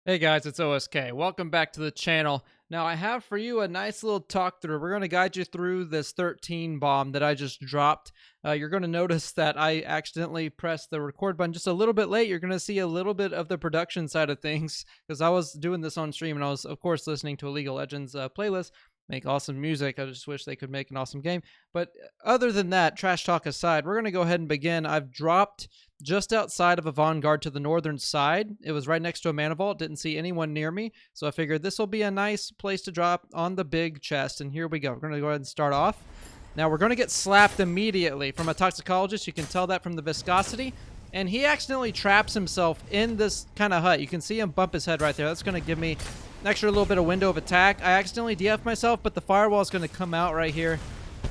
Hey guys, it's OSK. Welcome back to the channel. Now I have for you a nice little talk through. We're going to guide you through this 13 bomb that I just dropped. You're going to notice that I accidentally pressed the record button just a little bit late. You're going to see a little bit of the production side of things because I was doing this on stream and I was, of course, listening to a League of Legends playlist. Make awesome music. I just wish they could make an awesome game. But other than that, trash talk aside, we're going to go ahead and begin. I've dropped just outside of a Vanguard to the northern side. It was right next to a mana vault. Didn't see anyone near me. So I figured this will be a nice place to drop on the big chest. And here we go. We're going to go ahead and start off. Now we're going to get slapped immediately from a toxicologist. You can tell that from the viscosity. And he accidentally traps himself in this kind of hut. You can see him bump his head right there. That's going to give me an extra little bit of window of attack. I accidentally DF myself, but the firewall is going to come out right here.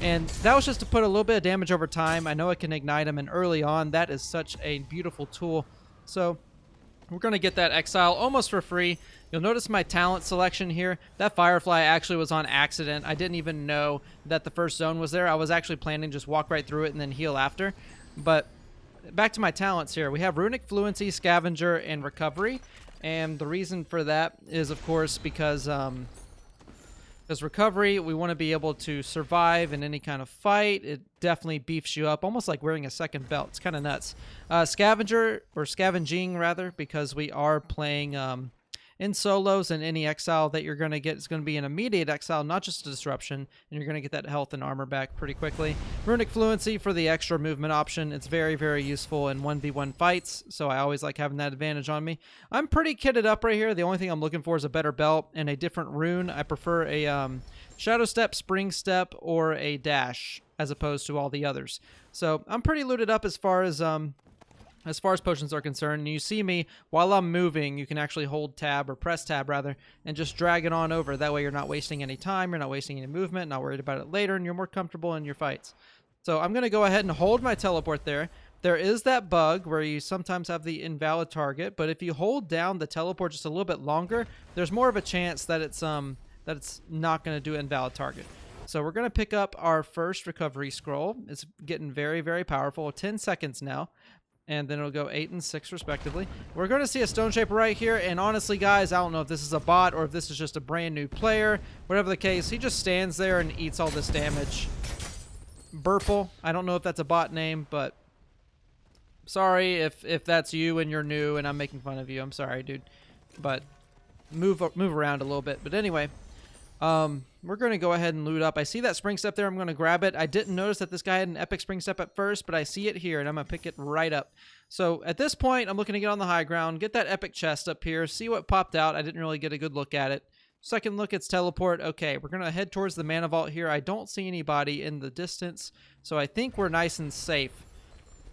And that was just to put a little bit of damage over time. I know it can ignite him, and early on, that is such a beautiful tool. So we're going to get that Exile almost for free. You'll notice my talent selection here. That Firefly actually was on accident. I didn't even know that the first zone was there. I was actually planning to just walk right through it and then heal after. But back to my talents here. We have Runic Fluency, Scavenger, and Recovery. And the reason for that is, of course, because recovery, we want to be able to survive in any kind of fight. It definitely beefs you up, almost like wearing a second belt. It's kind of nuts. Scavenger, or scavenging rather, because we are playing in solos, and any exile that you're going to get is going to be an immediate exile, not just a disruption, and you're going to get that health and armor back pretty quickly. Runic Fluency for the extra movement option. It's very, very useful in 1v1 fights, so I always like having that advantage on me. I'm pretty kitted up right here. The only thing I'm looking for is a better belt and a different rune. I prefer a Shadow Step, Spring Step, or a Dash as opposed to all the others. So I'm pretty looted up as far as potions are concerned. And you see me, while I'm moving, you can actually hold tab, or press tab rather, and just drag it on over. That way you're not wasting any time, you're not wasting any movement, not worried about it later, and you're more comfortable in your fights. So I'm going to go ahead and hold my teleport there. There is that bug where you sometimes have the invalid target, but if you hold down the teleport just a little bit longer, there's more of a chance that it's not going to do invalid target. So we're going to pick up our first recovery scroll. It's getting very, very powerful. 10 seconds now. And then it'll go 8 and 6 respectively. We're going to see a Stone Shaper right here. And honestly, guys, I don't know if this is a bot or if this is just a brand new player. Whatever the case, he just stands there and eats all this damage. Burple. I don't know if that's a bot name, but sorry if that's you and you're new and I'm making fun of you. I'm sorry, dude. But move around a little bit. But anyway, we're going to go ahead and loot up. I see that Spring Step there. I'm going to grab it. I didn't notice that this guy had an Epic Spring Step at first, but I see it here, and I'm going to pick it right up. So at this point, I'm looking to get on the high ground, get that Epic chest up here, see what popped out. I didn't really get a good look at it. Second look, it's teleport. Okay, we're going to head towards the mana vault here. I don't see anybody in the distance, so I think we're nice and safe.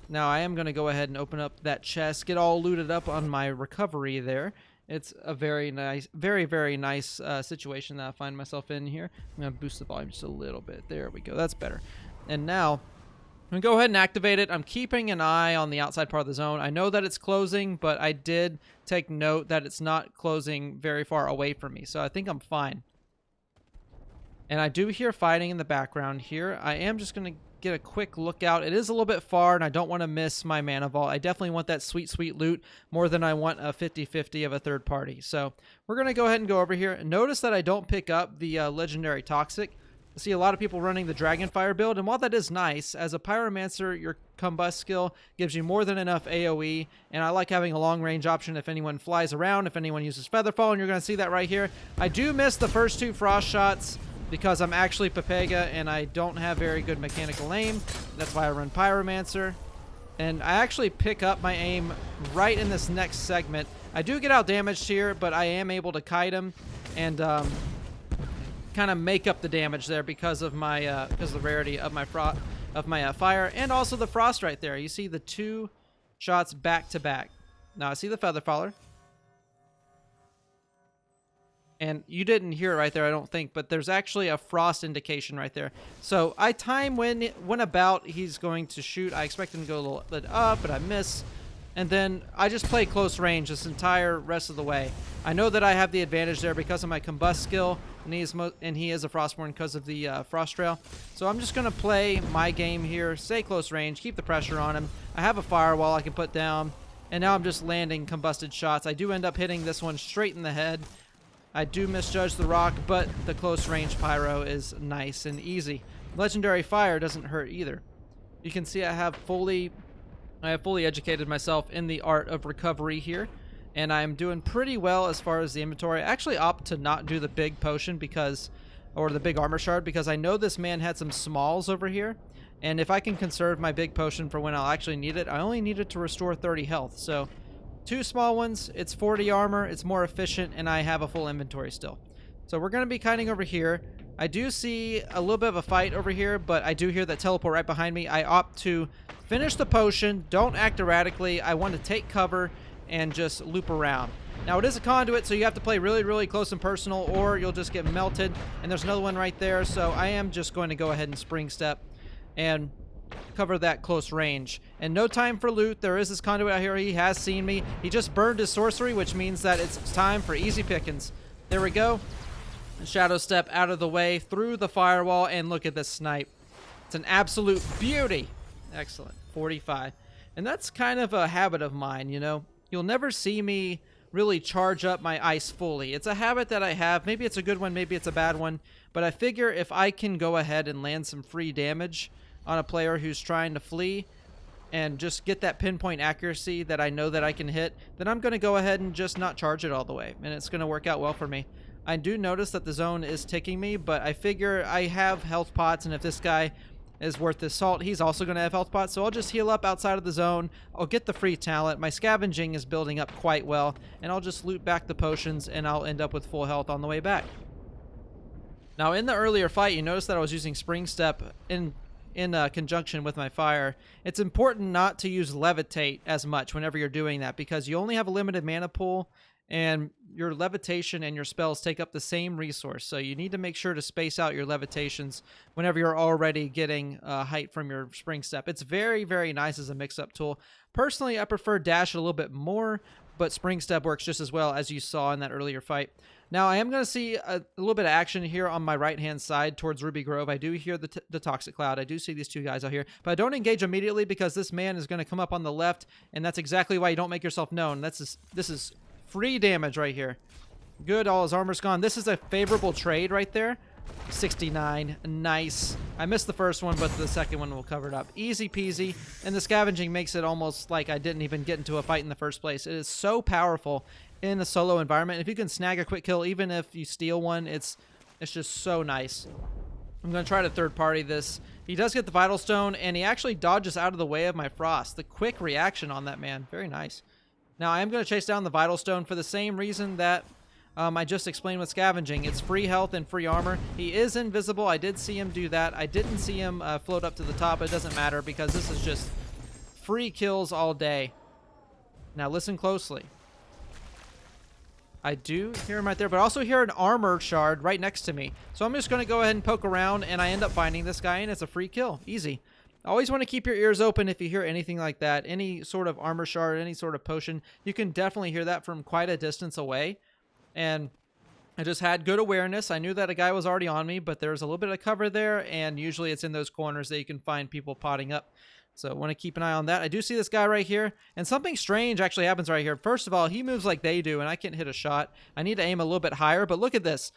Now, I am going to go ahead and open up that chest, get all looted up on my recovery there. It's a very nice, very, very nice situation that I find myself in here. I'm going to boost the volume just a little bit. There we go. That's better. And now, I'm going to go ahead and activate it. I'm keeping an eye on the outside part of the zone. I know that it's closing, but I did take note that it's not closing very far away from me. So I think I'm fine. And I do hear fighting in the background here. I am just going to get a quick look out. It is a little bit far, and I don't want to miss my mana vault. I definitely want that sweet, sweet loot more than I want a 50-50 of a third party. So we're going to go ahead and go over here. Notice that I don't pick up the legendary Toxic. I see a lot of people running the Dragonfire build, and while that is nice, as a Pyromancer, your Combust skill gives you more than enough AoE, and I like having a long-range option if anyone flies around, if anyone uses Featherfall, and you're going to see that right here. I do miss the first two Frost shots, because I'm actually Pepega and I don't have very good mechanical aim. That's why I run Pyromancer. And I actually pick up my aim right in this next segment. I do get out damaged here, but I am able to kite him and kind of make up the damage there because of my the rarity of my fire, and also the frost right there. You see the two shots back to back. Now I see the Featherfaller. And you didn't hear it right there, I don't think, but there's actually a frost indication right there. So I time when about he's going to shoot. I expect him to go a little bit up, but I miss. And then I just play close range this entire rest of the way. I know that I have the advantage there because of my Combust skill, and he is a Frostborn because of the Frost Trail. So I'm just going to play my game here, stay close range, keep the pressure on him. I have a firewall I can put down. And now I'm just landing combusted shots. I do end up hitting this one straight in the head. I do misjudge the rock, but the close range pyro is nice and easy. Legendary fire doesn't hurt either. You can see I have fully educated myself in the art of recovery here, and I'm doing pretty well as far as the inventory. I actually opt to not do the big potion or the big armor shard, because I know this man had some smalls over here, and if I can conserve my big potion for when I'll actually need it, I only need it to restore 30 health. So 2 small ones, it's 40 armor, it's more efficient, and I have a full inventory still. So we're going to be kiting over here. I do see a little bit of a fight over here, but I do hear that teleport right behind me. I opt to finish the potion, don't act erratically. I want to take cover and just loop around. Now it is a conduit, so you have to play really, really close and personal, or you'll just get melted. And there's another one right there, so I am just going to go ahead and spring step and cover that close range. And no time for loot. There is this conduit out here. He has seen me. He just burned his sorcery, which means that it's time for easy pickings. There we go. Shadow step out of the way, through the firewall, and look at this snipe. It's an absolute beauty. Excellent. 45. And that's kind of a habit of mine, you know. You'll never see me really charge up my ice fully. It's a habit that I have. Maybe it's a good one, maybe it's a bad one, but I figure if I can go ahead and land some free damage on a player who's trying to flee and just get that pinpoint accuracy that I know that I can hit, then I'm going to go ahead and just not charge it all the way, and it's going to work out well for me. I do notice that the zone is ticking me, but I figure I have health pots, and if this guy is worth his salt, he's also going to have health pots, so I'll just heal up outside of the zone. I'll get the free talent. My scavenging is building up quite well, and I'll just loot back the potions, and I'll end up with full health on the way back. Now, in the earlier fight, you noticed that I was using Spring Step in conjunction with my fire. It's important not to use Levitate as much whenever you're doing that, because you only have a limited mana pool, and your levitation and your spells take up the same resource. So you need to make sure to space out your levitations whenever you're already getting height from your spring step. It's very, very nice as a mix-up tool. Personally, I prefer dash a little bit more, but spring step works just as well, as you saw in that earlier fight. Now, I am going to see a little bit of action here on my right-hand side towards Ruby Grove. I do hear the Toxic Cloud. I do see these two guys out here, but I don't engage immediately because this man is going to come up on the left, and that's exactly why you don't make yourself known. This is free damage right here. Good, all his armor's gone. This is a favorable trade right there. 69, nice. I missed the first one, but the second one will cover it up. Easy peasy, and the scavenging makes it almost like I didn't even get into a fight in the first place. It is so powerful in the solo environment. If you can snag a quick kill, even if you steal one, it's just so nice. I'm going to try to third party this. He does get the Vital Stone, and he actually dodges out of the way of my Frost. The quick reaction on that man, very nice. Now, I am going to chase down the Vital Stone for the same reason that I just explained with scavenging. It's free health and free armor. He is invisible. I did see him do that. I didn't see him float up to the top. It doesn't matter because this is just free kills all day. Now, listen closely. I do hear him right there, but I also hear an armor shard right next to me. So I'm just going to go ahead and poke around, and I end up finding this guy, and it's a free kill. Easy. Always want to keep your ears open if you hear anything like that. Any sort of armor shard, any sort of potion. You can definitely hear that from quite a distance away. And I just had good awareness. I knew that a guy was already on me, but there's a little bit of cover there. And usually it's in those corners that you can find people potting up. So I want to keep an eye on that. I do see this guy right here. And something strange actually happens right here. First of all, he moves like they do, and I can't hit a shot. I need to aim a little bit higher, but look at this.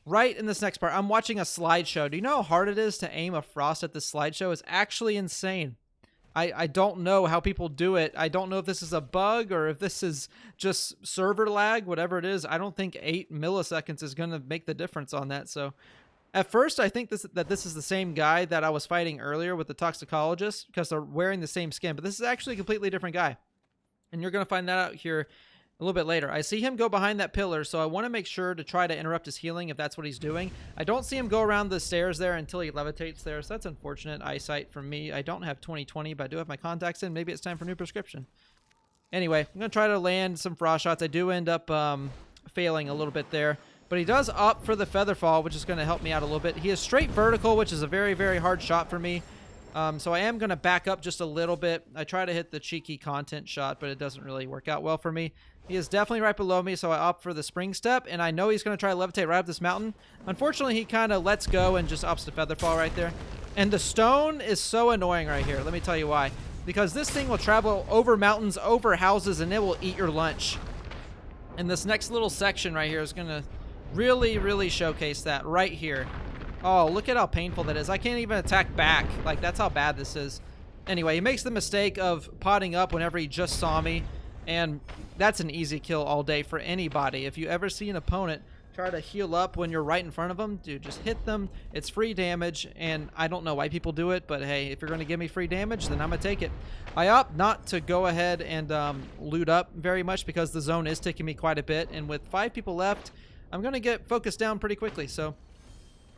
Right in this next part, I'm watching a slideshow. Do you know how hard it is to aim a Frost at this slideshow? It's actually insane. I don't know how people do it. I don't know if this is a bug or if this is just server lag, whatever it is. I don't think 8 milliseconds is going to make the difference on that. So at first, I think that this is the same guy that I was fighting earlier with the toxicologist because they're wearing the same skin. But this is actually a completely different guy. And you're going to find that out here a little bit later. I see him go behind that pillar, so I want to make sure to try to interrupt his healing if that's what he's doing. I don't see him go around the stairs there until he levitates there, so that's unfortunate eyesight from me. I don't have 20/20, but I do have my contacts in. Maybe it's time for new prescription. Anyway, I'm going to try to land some Frost shots. I do end up failing a little bit there, but he does opt for the Feather Fall, which is going to help me out a little bit. He is straight vertical, which is a very, very hard shot for me. So I am going to back up just a little bit. I try to hit the cheeky content shot, but it doesn't really work out well for me. He is definitely right below me, so I opt for the spring step, and I know he's going to try to levitate right up this mountain. Unfortunately, he kind of lets go and just opts to feather fall right there. And the stone is so annoying right here. Let me tell you why. because this thing will travel over mountains, over houses, and it will eat your lunch. And this next little section right here is going to really, really showcase that right here. Oh, look at how painful that is. I can't even attack back. Like, that's how bad this is. Anyway, he makes the mistake of potting up whenever he just saw me, and that's an easy kill all day for anybody. If you ever see an opponent try to heal up when you're right in front of them, dude, just hit them. It's free damage, and I don't know why people do it, but hey, if you're going to give me free damage, then I'm going to take it. I opt not to go ahead and loot up very much because the zone is taking me quite a bit, and with 5 people left, I'm going to get focused down pretty quickly, so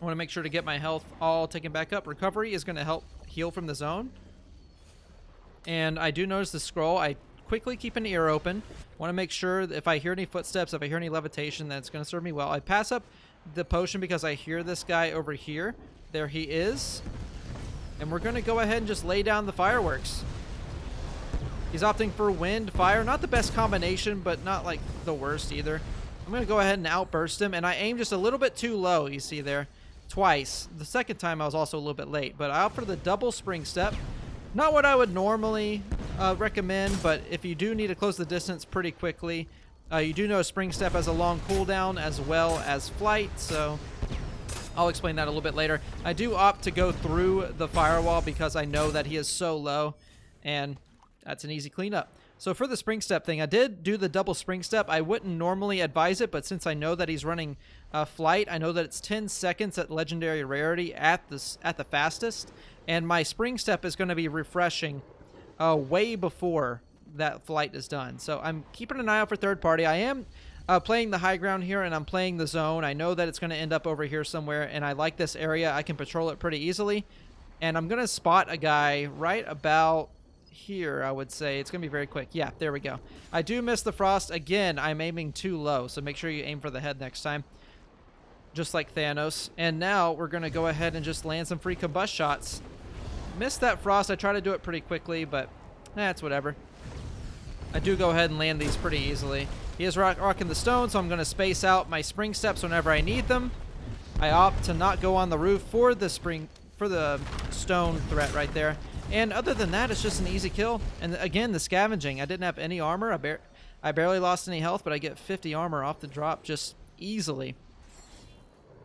I want to make sure to get my health all taken back up. Recovery is going to help heal from the zone. And I do notice the scroll. I quickly keep an ear open. Want to make sure that if I hear any footsteps, if I hear any levitation, that's going to serve me well. I pass up the potion because I hear this guy over here. There he is. And we're going to go ahead and just lay down the fireworks. He's opting for wind, fire. Not the best combination, but not like the worst either. I'm going to go ahead and outburst him. And I aim just a little bit too low, you see there. Twice. The second time I was also a little bit late. But I opt for the double spring step. Not what I would normally recommend, but if you do need to close the distance pretty quickly, you do know Spring Step has a long cooldown as well as Flight, so I'll explain that a little bit later. I do opt to go through the firewall because I know that he is so low, and that's an easy cleanup. So for the Spring Step thing, I did do the double Spring Step. I wouldn't normally advise it, but since I know that he's running Flight, I know that it's 10 seconds at Legendary Rarity at the fastest, and my Spring Step is going to be refreshing way before that Flight is done. So I'm keeping an eye out for third party. I am playing the high ground here, and I'm playing the zone. I know that it's going to end up over here somewhere, and I like this area. I can patrol it pretty easily, and I'm going to spot a guy right about here, I would say. It's going to be very quick. Yeah, there we go. I do miss the frost. Again, I'm aiming too low, so make sure you aim for the head next time, just like Thanos. And now we're going to go ahead and just land some free combust shots. Missed that frost. I try to do it pretty quickly, but it's whatever. I do go ahead and land these pretty easily. He is rocking the stone, so I'm going to space out my spring steps whenever I need them. I opt to not go on the roof for the stone threat right there. And other than that, it's just an easy kill. And again, the scavenging. I didn't have any armor. I barely lost any health, but I get 50 armor off the drop just easily.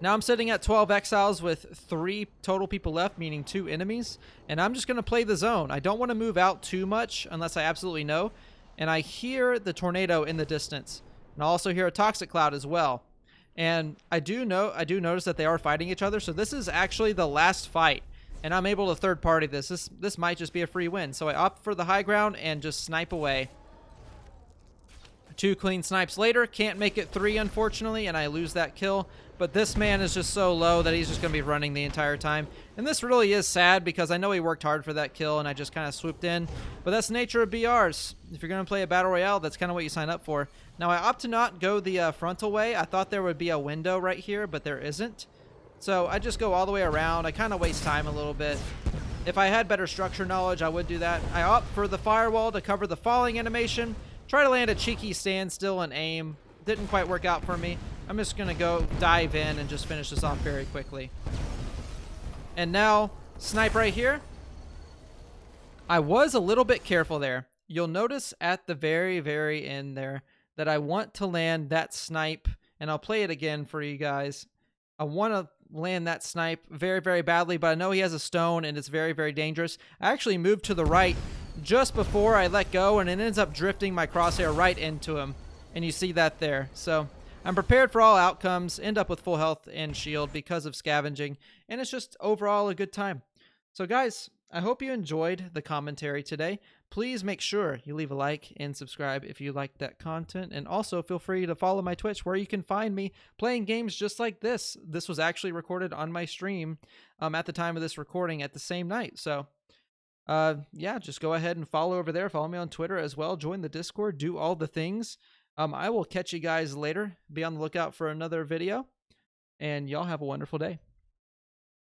Now I'm sitting at 12 exiles with 3 total people left, meaning 2 enemies. And I'm just going to play the zone. I don't want to move out too much unless I absolutely know. And I hear the tornado in the distance. And I also hear a toxic cloud as well. And I do notice that they are fighting each other. So this is actually the last fight. And I'm able to third party this. This might just be a free win. So I opt for the high ground and just snipe away. 2 clean snipes later. Can't make it 3, unfortunately, and I lose that kill. But this man is just so low that he's just going to be running the entire time. And this really is sad because I know he worked hard for that kill and I just kind of swooped in. But that's the nature of BRs. If you're going to play a Battle Royale, that's kind of what you sign up for. Now, I opt to not go the frontal way. I thought there would be a window right here, but there isn't. So I just go all the way around. I kind of waste time a little bit. If I had better structure knowledge, I would do that. I opt for the firewall to cover the falling animation. Try to land a cheeky standstill and aim. Didn't quite work out for me. I'm just going to go dive in and just finish this off very quickly. And now, snipe right here. I was a little bit careful there. You'll notice at the very, very end there that I want to land that snipe. And I'll play it again for you guys. I want to land that snipe very, very badly, but I know he has a stone and it's very, very dangerous. I actually moved to the right just before I let go, and it ends up drifting my crosshair right into him. And you see that there. So I'm prepared for all outcomes, end up with full health and shield because of scavenging, and it's just overall a good time. So guys, I hope you enjoyed the commentary today. Please make sure you leave a like and subscribe if you like that content, and also feel free to follow my Twitch where you can find me playing games just like this. This was actually recorded on my stream at the time of this recording at the same night. So yeah, just go ahead and follow over there. Follow me on Twitter as well. Join the Discord. Do all the things. I will catch you guys later. Be on the lookout for another video, and y'all have a wonderful day.